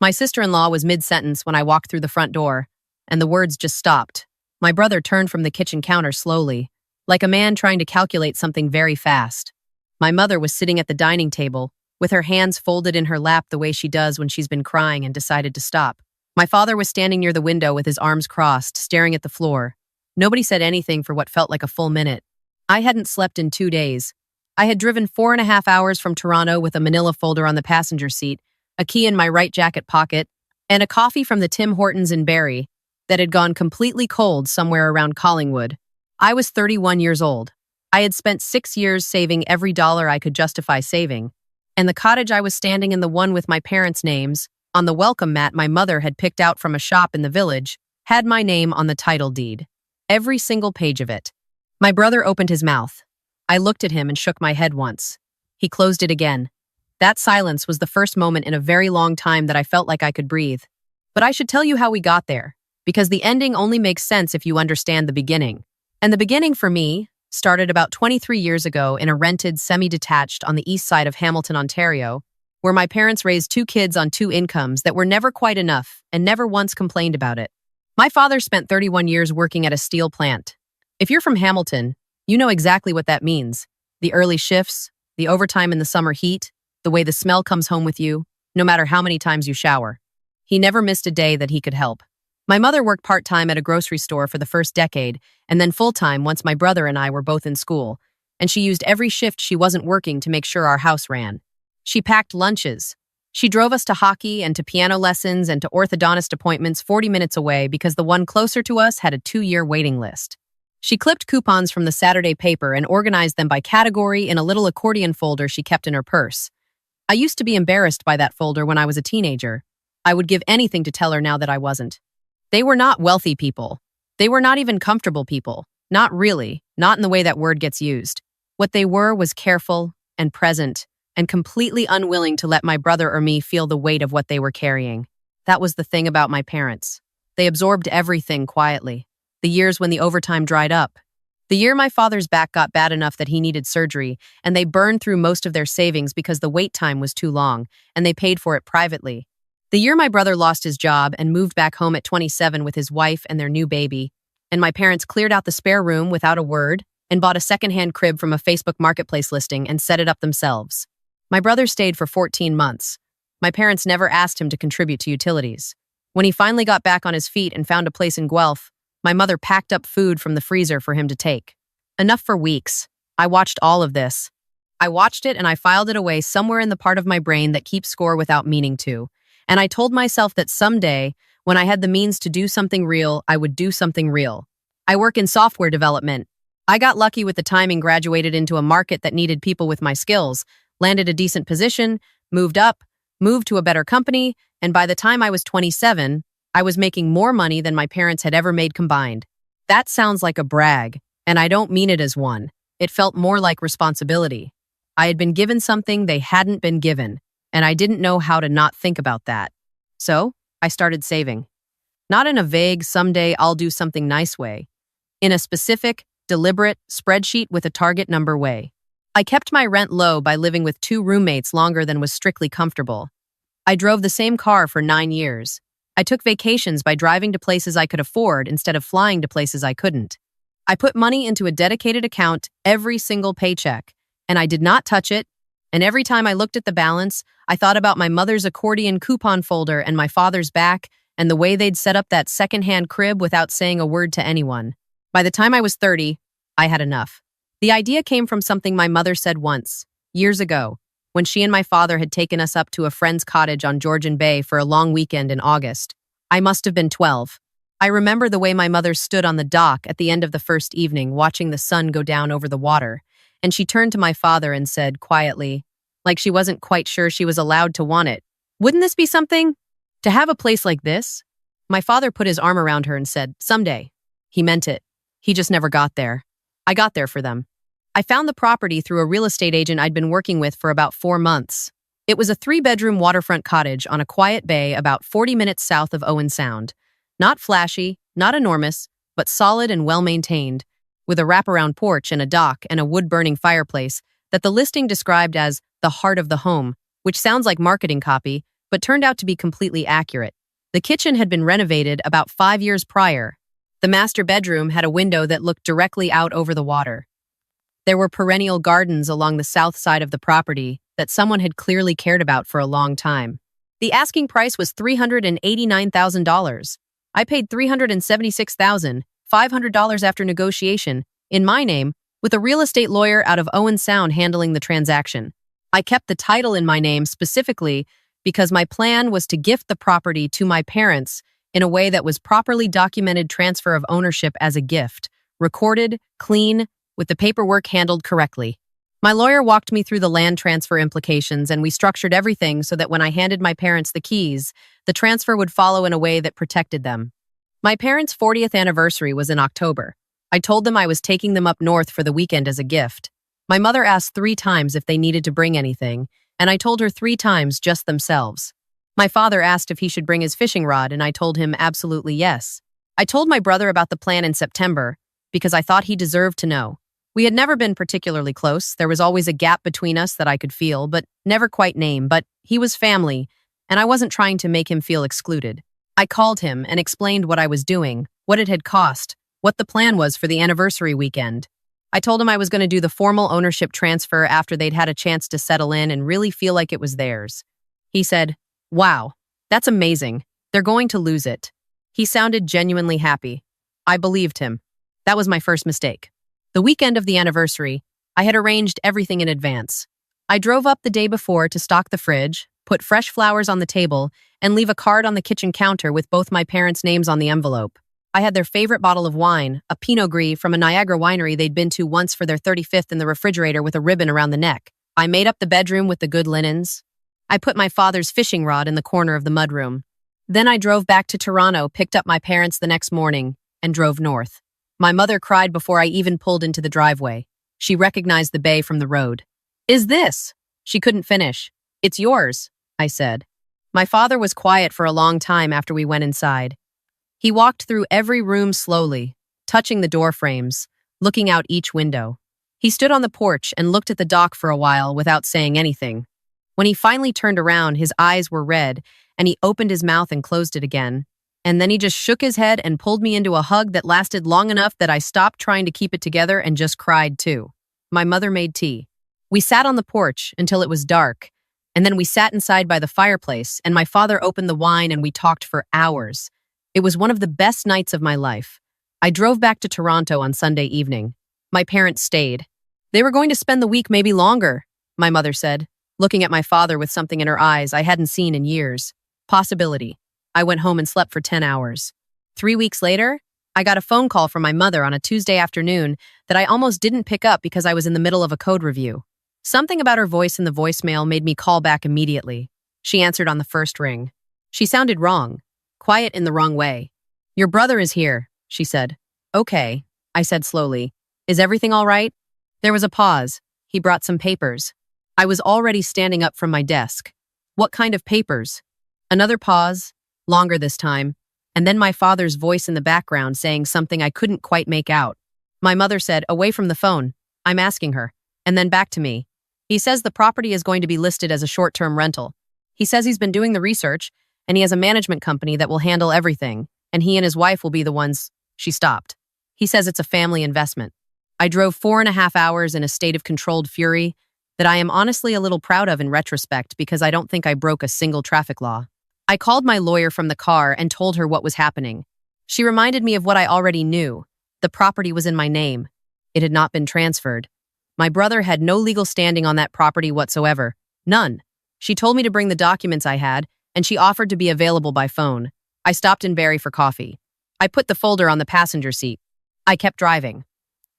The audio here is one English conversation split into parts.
My sister-in-law was mid-sentence when I walked through the front door, and the words just stopped. My brother turned from the kitchen counter slowly, like a man trying to calculate something very fast. My mother was sitting at the dining table, with her hands folded in her lap the way she does when she's been crying and decided to stop. My father was standing near the window with his arms crossed, staring at the floor. Nobody said anything for what felt like a full minute. I hadn't slept in 2 days. I had driven 4.5 hours from Toronto with a manila folder on the passenger seat, a key in my right jacket pocket, and a coffee from the Tim Hortons in Barrie that had gone completely cold somewhere around Collingwood. I was 31 years old. I had spent 6 years saving every dollar I could justify saving, and the cottage I was standing in, the one with my parents' names, on the welcome mat my mother had picked out from a shop in the village, had my name on the title deed. Every single page of it. My brother opened his mouth. I looked at him and shook my head once. He closed it again. That silence was the first moment in a very long time that I felt like I could breathe. But I should tell you how we got there, because the ending only makes sense if you understand the beginning. And the beginning for me started about 23 years ago in a rented semi-detached on the east side of Hamilton, Ontario, where my parents raised 2 kids on 2 incomes that were never quite enough and never once complained about it. My father spent 31 years working at a steel plant. If you're from Hamilton, you know exactly what that means. The early shifts, the overtime in the summer heat, the way the smell comes home with you, no matter how many times you shower. He never missed a day that he could help. My mother worked part-time at a grocery store for the first decade, and then full-time once my brother and I were both in school, and she used every shift she wasn't working to make sure our house ran. She packed lunches. She drove us to hockey and to piano lessons and to orthodontist appointments 40 minutes away because the one closer to us had a 2-year waiting list. She clipped coupons from the Saturday paper and organized them by category in a little accordion folder she kept in her purse. I used to be embarrassed by that folder when I was a teenager. I would give anything to tell her now that I wasn't. They were not wealthy people. They were not even comfortable people. Not really, not in the way that word gets used. What they were was careful and present and completely unwilling to let my brother or me feel the weight of what they were carrying. That was the thing about my parents. They absorbed everything quietly. The years when the overtime dried up. The year my father's back got bad enough that he needed surgery, and they burned through most of their savings because the wait time was too long, and they paid for it privately. The year my brother lost his job and moved back home at 27 with his wife and their new baby, and my parents cleared out the spare room without a word and bought a secondhand crib from a Facebook Marketplace listing and set it up themselves. My brother stayed for 14 months. My parents never asked him to contribute to utilities. When he finally got back on his feet and found a place in Guelph, my mother packed up food from the freezer for him to take. Enough for weeks. I watched all of this. I watched it and I filed it away somewhere in the part of my brain that keeps score without meaning to. And I told myself that someday, when I had the means to do something real, I would do something real. I work in software development. I got lucky with the timing, graduated into a market that needed people with my skills, landed a decent position, moved up, moved to a better company, and by the time I was 27, I was making more money than my parents had ever made combined. That sounds like a brag, and I don't mean it as one. It felt more like responsibility. I had been given something they hadn't been given, and I didn't know how to not think about that. So, I started saving. Not in a vague, someday I'll do something nice way. In a specific, deliberate, spreadsheet with a target number way. I kept my rent low by living with 2 roommates longer than was strictly comfortable. I drove the same car for 9 years. I took vacations by driving to places I could afford instead of flying to places I couldn't. I put money into a dedicated account every single paycheck, and I did not touch it, and every time I looked at the balance, I thought about my mother's accordion coupon folder and my father's back and the way they'd set up that secondhand crib without saying a word to anyone. By the time I was 30, I had enough. The idea came from something my mother said once, years ago, when she and my father had taken us up to a friend's cottage on Georgian Bay for a long weekend in August. I must have been 12. I remember the way my mother stood on the dock at the end of the first evening watching the sun go down over the water, and she turned to my father and said quietly, like she wasn't quite sure she was allowed to want it, "Wouldn't this be something? To have a place like this?" My father put his arm around her and said, "Someday." He meant it. He just never got there. I got there for them. I found the property through a real estate agent I'd been working with for about 4 months. It was a 3-bedroom waterfront cottage on a quiet bay about 40 minutes south of Owen Sound. Not flashy, not enormous, but solid and well-maintained, with a wraparound porch and a dock and a wood-burning fireplace that the listing described as the heart of the home, which sounds like marketing copy, but turned out to be completely accurate. The kitchen had been renovated about 5 years prior. The master bedroom had a window that looked directly out over the water. There were perennial gardens along the south side of the property that someone had clearly cared about for a long time. The asking price was $389,000. I paid $376,500 after negotiation, in my name, with a real estate lawyer out of Owen Sound handling the transaction. I kept the title in my name specifically because my plan was to gift the property to my parents in a way that was properly documented transfer of ownership as a gift, recorded, clean, with the paperwork handled correctly. My lawyer walked me through the land transfer implications, and we structured everything so that when I handed my parents the keys, the transfer would follow in a way that protected them. My parents' 40th anniversary was in October. I told them I was taking them up north for the weekend as a gift. My mother asked 3 times if they needed to bring anything, and I told her 3 times just themselves. My father asked if he should bring his fishing rod, and I told him absolutely yes. I told my brother about the plan in September because I thought he deserved to know. We had never been particularly close. There was always a gap between us that I could feel, but never quite name. But he was family, and I wasn't trying to make him feel excluded. I called him and explained what I was doing, what it had cost, what the plan was for the anniversary weekend. I told him I was going to do the formal ownership transfer after they'd had a chance to settle in and really feel like it was theirs. He said, "Wow, that's amazing. They're going to lose it." He sounded genuinely happy. I believed him. That was my first mistake. The weekend of the anniversary, I had arranged everything in advance. I drove up the day before to stock the fridge, put fresh flowers on the table, and leave a card on the kitchen counter with both my parents' names on the envelope. I had their favorite bottle of wine, a Pinot Gris from a Niagara winery they'd been to once for their 35th, in the refrigerator with a ribbon around the neck. I made up the bedroom with the good linens. I put my father's fishing rod in the corner of the mudroom. Then I drove back to Toronto, picked up my parents the next morning, and drove north. My mother cried before I even pulled into the driveway. She recognized the bay from the road. "Is this?" She couldn't finish. "It's yours," I said. My father was quiet for a long time after we went inside. He walked through every room slowly, touching the door frames, looking out each window. He stood on the porch and looked at the dock for a while without saying anything. When he finally turned around, his eyes were red, and he opened his mouth and closed it again. And then he just shook his head and pulled me into a hug that lasted long enough that I stopped trying to keep it together and just cried too. My mother made tea. We sat on the porch until it was dark, and then we sat inside by the fireplace, and my father opened the wine and we talked for hours. It was one of the best nights of my life. I drove back to Toronto on Sunday evening. My parents stayed. They were going to spend the week, maybe longer, my mother said, looking at my father with something in her eyes I hadn't seen in years. Possibility. I went home and slept for 10 hours. 3 weeks later, I got a phone call from my mother on a Tuesday afternoon that I almost didn't pick up because I was in the middle of a code review. Something about her voice in the voicemail made me call back immediately. She answered on the first ring. She sounded wrong. Quiet in the wrong way. "Your brother is here," she said. "Okay," I said slowly. "Is everything all right?" There was a pause. He brought some papers. I was already standing up from my desk. "What kind of papers?" Another pause, longer this time, and then my father's voice in the background saying something I couldn't quite make out. My mother said, away from the phone, "I'm asking her," and then back to me. "He says the property is going to be listed as a short-term rental. He says he's been doing the research, and he has a management company that will handle everything, and he and his wife will be the ones." She stopped. "He says it's a family investment." I drove 4.5 hours in a state of controlled fury that I am honestly a little proud of in retrospect because I don't think I broke a single traffic law. I called my lawyer from the car and told her what was happening. She reminded me of what I already knew. The property was in my name. It had not been transferred. My brother had no legal standing on that property whatsoever. None. She told me to bring the documents I had, and she offered to be available by phone. I stopped in Barrie for coffee. I put the folder on the passenger seat. I kept driving.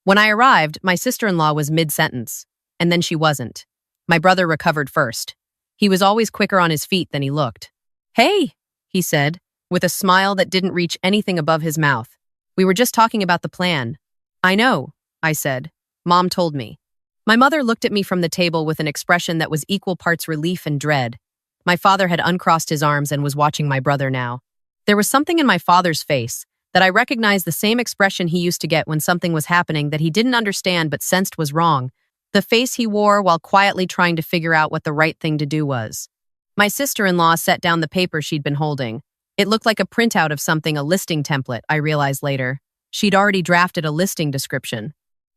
When I arrived, my sister-in-law was mid-sentence, and then she wasn't. My brother recovered first. He was always quicker on his feet than he looked. "Hey," he said, with a smile that didn't reach anything above his mouth. "We were just talking about the plan." "I know," I said. "Mom told me." My mother looked at me from the table with an expression that was equal parts relief and dread. My father had uncrossed his arms and was watching my brother now. There was something in my father's face that I recognized, the same expression he used to get when something was happening that he didn't understand but sensed was wrong. The face he wore while quietly trying to figure out what the right thing to do was. My sister-in-law set down the paper she'd been holding. It looked like a printout of something, a listing template, I realized later. She'd already drafted a listing description.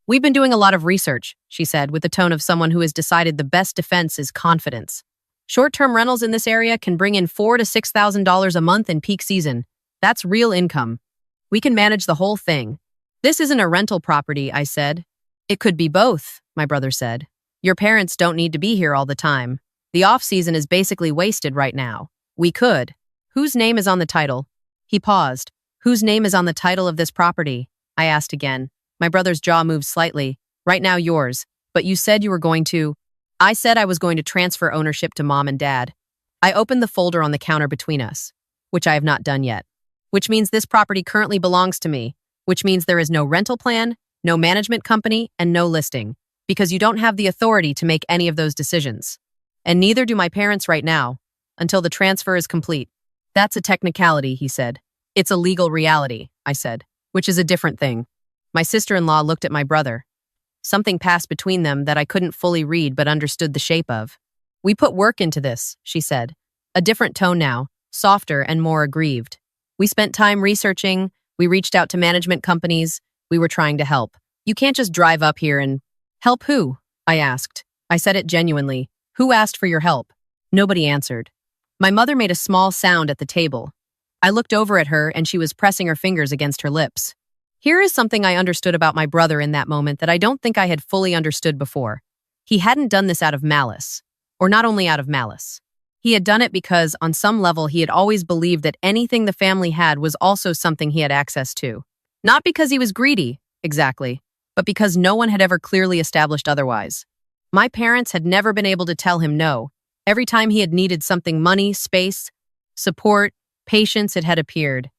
"We've been doing a lot of research," she said, with the tone of someone who has decided the best defense is confidence. "Short-term rentals in this area can bring in $4,000 to $6,000 a month in peak season. That's real income. We can manage the whole thing." "This isn't a rental property," I said. "It could be both," my brother said. "Your parents don't need to be here all the time. The off-season is basically wasted right now. We could." "Whose name is on the title?" He paused. "Whose name is on the title of this property?" I asked again. My brother's jaw moved slightly. "Right now, yours. But you said you were going to—" "I said I was going to transfer ownership to Mom and Dad." I opened the folder on the counter between us, which I have not done yet. "Which means this property currently belongs to me, which means there is no rental plan, no management company, and no listing, because you don't have the authority to make any of those decisions. And neither do my parents right now, until the transfer is complete." "That's a technicality," he said. "It's a legal reality," I said, "which is a different thing." My sister-in-law looked at my brother. Something passed between them that I couldn't fully read but understood the shape of. "We put work into this," she said. A different tone now, softer and more aggrieved. "We spent time researching, we reached out to management companies, we were trying to help. You can't just drive up here and—" "Help who?" I asked. I said it genuinely. "Who asked for your help?" Nobody answered. My mother made a small sound at the table. I looked over at her and she was pressing her fingers against her lips. Here is something I understood about my brother in that moment that I don't think I had fully understood before. He hadn't done this out of malice. Or not only out of malice. He had done it because, on some level, he had always believed that anything the family had was also something he had access to. Not because he was greedy, exactly, but because no one had ever clearly established otherwise. My parents had never been able to tell him no. Every time he had needed something, money, space, support, patience, it had appeared.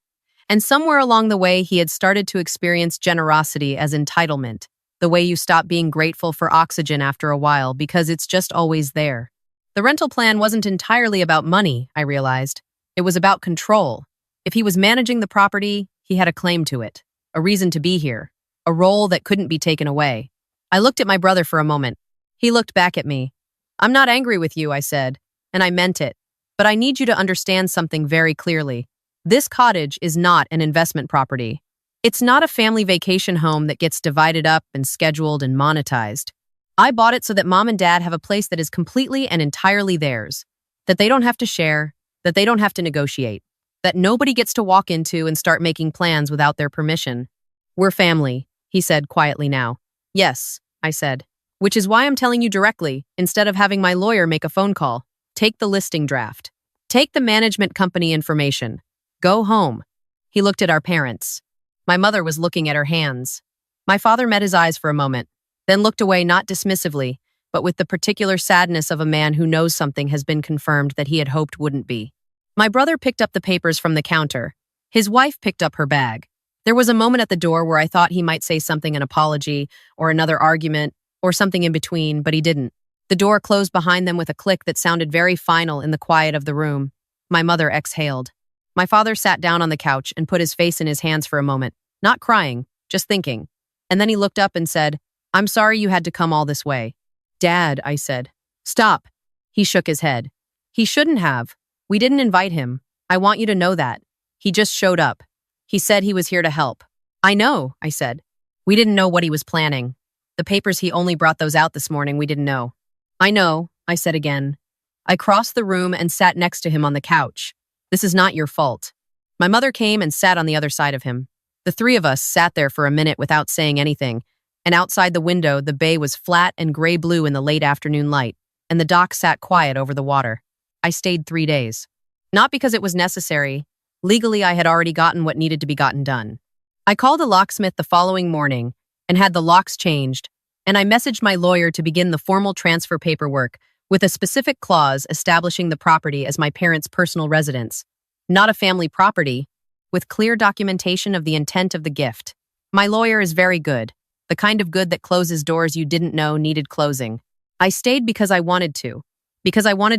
And somewhere along the way, he had started to experience generosity as entitlement, the way you stop being grateful for oxygen after a while because it's just always there. The rental plan wasn't entirely about money, I realized. It was about control. If he was managing the property, he had a claim to it, a reason to be here, a role that couldn't be taken away. I looked at my brother for a moment. He looked back at me. "I'm not angry with you," I said, and I meant it. "But I need you to understand something very clearly. This cottage is not an investment property. It's not a family vacation home that gets divided up and scheduled and monetized. I bought it so that Mom and Dad have a place that is completely and entirely theirs, that they don't have to share, that they don't have to negotiate, that nobody gets to walk into and start making plans without their permission. We're family," he said quietly now. "Yes," I said, "which is why I'm telling you directly, instead of having my lawyer make a phone call. Take the listing draft. Take the management company information. Go home." He looked at our parents. My mother was looking at her hands. My father met his eyes for a moment, then looked away not dismissively, but with the particular sadness of a man who knows something has been confirmed that he had hoped wouldn't be. My brother picked up the papers from the counter. His wife picked up her bag. There was a moment at the door where I thought he might say something, an apology, or another argument, or something in between, but he didn't. The door closed behind them with a click that sounded very final in the quiet of the room. My mother exhaled. My father sat down on the couch and put his face in his hands for a moment, not crying, just thinking. And then he looked up and said, "I'm sorry you had to come all this way." "Dad," I said. "Stop." He shook his head. "He shouldn't have. We didn't invite him. I want you to know that. He just showed up. He said he was here to help." "I know," I said. "We didn't know what he was planning. The papers, he only brought those out this morning. We didn't know." "I know," I said again. I crossed the room and sat next to him on the couch. "This is not your fault." My mother came and sat on the other side of him. The three of us sat there for a minute without saying anything, and outside the window, the bay was flat and gray-blue in the late afternoon light, and the dock sat quiet over the water. I stayed 3 days. Not because it was necessary. Legally, I had already gotten what needed to be gotten done. I called a locksmith the following morning and had the locks changed, and I messaged my lawyer to begin the formal transfer paperwork with a specific clause establishing the property as my parents' personal residence, not a family property, with clear documentation of the intent of the gift. My lawyer is very good, the kind of good that closes doors you didn't know needed closing. I stayed because I wanted to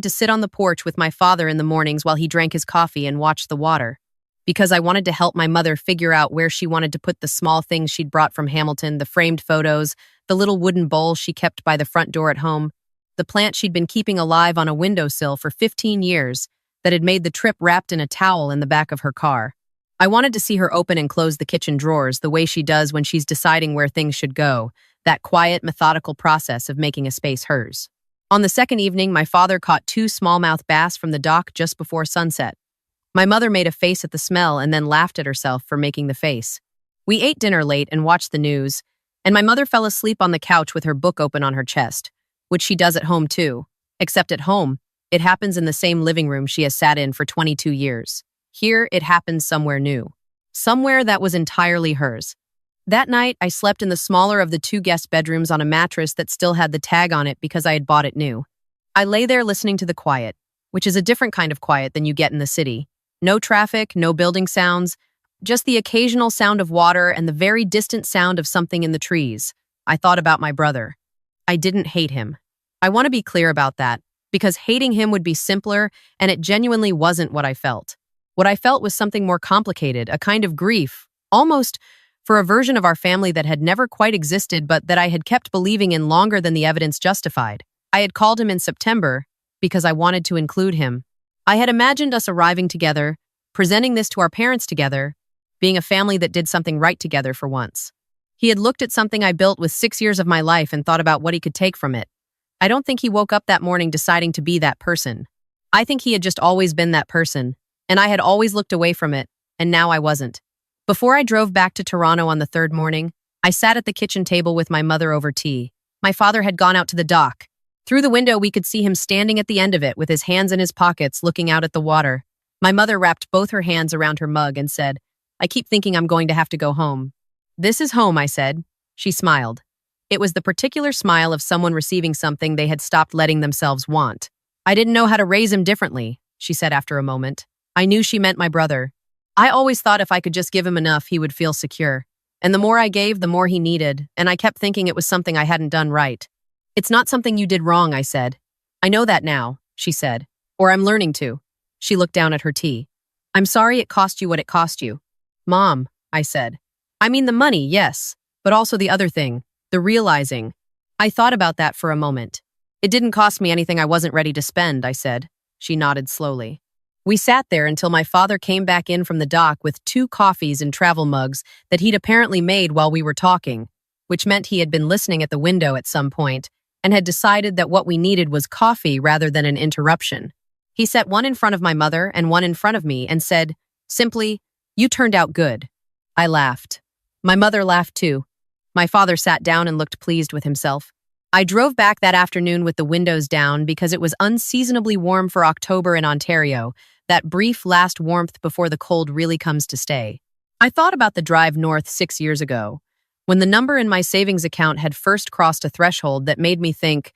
sit on the porch with my father in the mornings while he drank his coffee and watched the water, because I wanted to help my mother figure out where she wanted to put the small things she'd brought from Hamilton, the framed photos, the little wooden bowl she kept by the front door at home. the plant she'd been keeping alive on a windowsill for 15 years, that had made the trip wrapped in a towel in the back of her car. I wanted to see her open and close the kitchen drawers the way she does when she's deciding where things should go, that quiet, methodical process of making a space hers. On the second evening, my father caught 2 smallmouth bass from the dock just before sunset. My mother made a face at the smell and then laughed at herself for making the face. We ate dinner late and watched the news, and my mother fell asleep on the couch with her book open on her chest, which she does at home too. Except at home, it happens in the same living room she has sat in for 22 years. Here, it happens somewhere new. Somewhere that was entirely hers. That night, I slept in the smaller of the 2 guest bedrooms on a mattress that still had the tag on it because I had bought it new. I lay there listening to the quiet, which is a different kind of quiet than you get in the city. No traffic, no building sounds, just the occasional sound of water and the very distant sound of something in the trees. I thought about my brother. I didn't hate him. I want to be clear about that, because hating him would be simpler, and it genuinely wasn't what I felt. What I felt was something more complicated, a kind of grief, almost for a version of our family that had never quite existed but that I had kept believing in longer than the evidence justified. I had called him in September because I wanted to include him. I had imagined us arriving together, presenting this to our parents together, being a family that did something right together for once. He had looked at something I built with 6 years of my life and thought about what he could take from it. I don't think he woke up that morning deciding to be that person. I think he had just always been that person, and I had always looked away from it, and now I wasn't. Before I drove back to Toronto on the 3rd morning, I sat at the kitchen table with my mother over tea. My father had gone out to the dock. Through the window, we could see him standing at the end of it with his hands in his pockets, looking out at the water. My mother wrapped both her hands around her mug and said, "I keep thinking I'm going to have to go home." "This is home," I said. She smiled. It was the particular smile of someone receiving something they had stopped letting themselves want. "I didn't know how to raise him differently," she said after a moment. I knew she meant my brother. I always thought if I could just give him enough, he would feel secure. And the more I gave, the more he needed, and I kept thinking it was something I hadn't done right. "It's not something you did wrong," I said. "I know that now," she said. "Or I'm learning to." She looked down at her tea. "I'm sorry it cost you what it cost you." "Mom," I said. "I mean the money, yes, but also the other thing, the realizing." I thought about that for a moment. "It didn't cost me anything I wasn't ready to spend," I said. She nodded slowly. We sat there until my father came back in from the dock with 2 coffees in travel mugs that he'd apparently made while we were talking, which meant he had been listening at the window at some point and had decided that what we needed was coffee rather than an interruption. He set one in front of my mother and one in front of me and said, simply, "You turned out good." I laughed. My mother laughed too. My father sat down and looked pleased with himself. I drove back that afternoon with the windows down because it was unseasonably warm for October in Ontario, that brief last warmth before the cold really comes to stay. I thought about the drive north 6 years ago, when the number in my savings account had first crossed a threshold that made me think,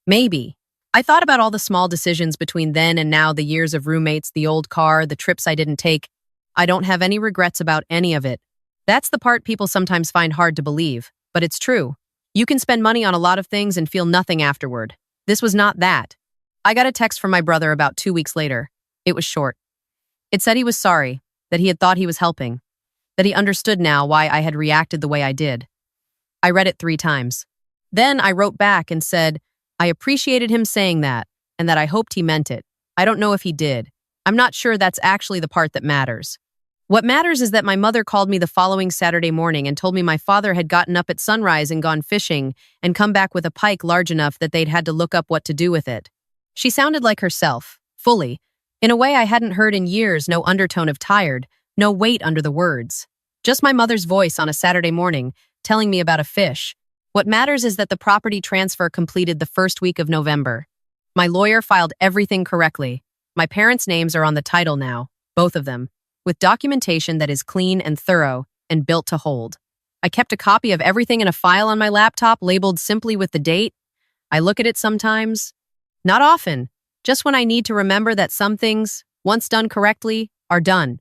maybe. I thought about all the small decisions between then and now, the years of roommates, the old car, the trips I didn't take. I don't have any regrets about any of it. That's the part people sometimes find hard to believe, but it's true. You can spend money on a lot of things and feel nothing afterward. This was not that. I got a text from my brother about 2 weeks later. It was short. It said he was sorry, that he had thought he was helping, that he understood now why I had reacted the way I did. I read it 3 times. Then I wrote back and said, I appreciated him saying that, and that I hoped he meant it. I don't know if he did. I'm not sure that's actually the part that matters. What matters is that my mother called me the following Saturday morning and told me my father had gotten up at sunrise and gone fishing and come back with a pike large enough that they'd had to look up what to do with it. She sounded like herself, fully, in a way I hadn't heard in years, no undertone of tired, no weight under the words. Just my mother's voice on a Saturday morning, telling me about a fish. What matters is that the property transfer completed the first week of November. My lawyer filed everything correctly. My parents' names are on the title now, both of them, with documentation that is clean and thorough and built to hold. I kept a copy of everything in a file on my laptop labeled simply with the date. I look at it sometimes. Not often, just when I need to remember that some things, once done correctly, are done.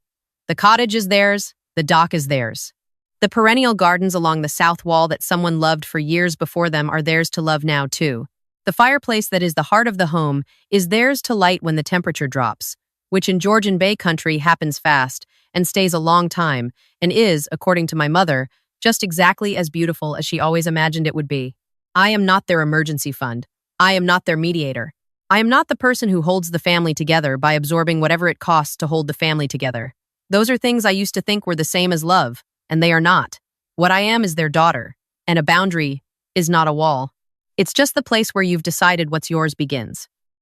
The cottage is theirs, the dock is theirs. The perennial gardens along the south wall that someone loved for years before them are theirs to love now too. The fireplace that is the heart of the home is theirs to light when the temperature drops, which in Georgian Bay country happens fast and stays a long time, and is, according to my mother, just exactly as beautiful as she always imagined it would be. I am not their emergency fund. I am not their mediator. I am not the person who holds the family together by absorbing whatever it costs to hold the family together. Those are things I used to think were the same as love, and they are not. What I am is their daughter, and a boundary is not a wall. It's just the place where you've decided what's yours begins.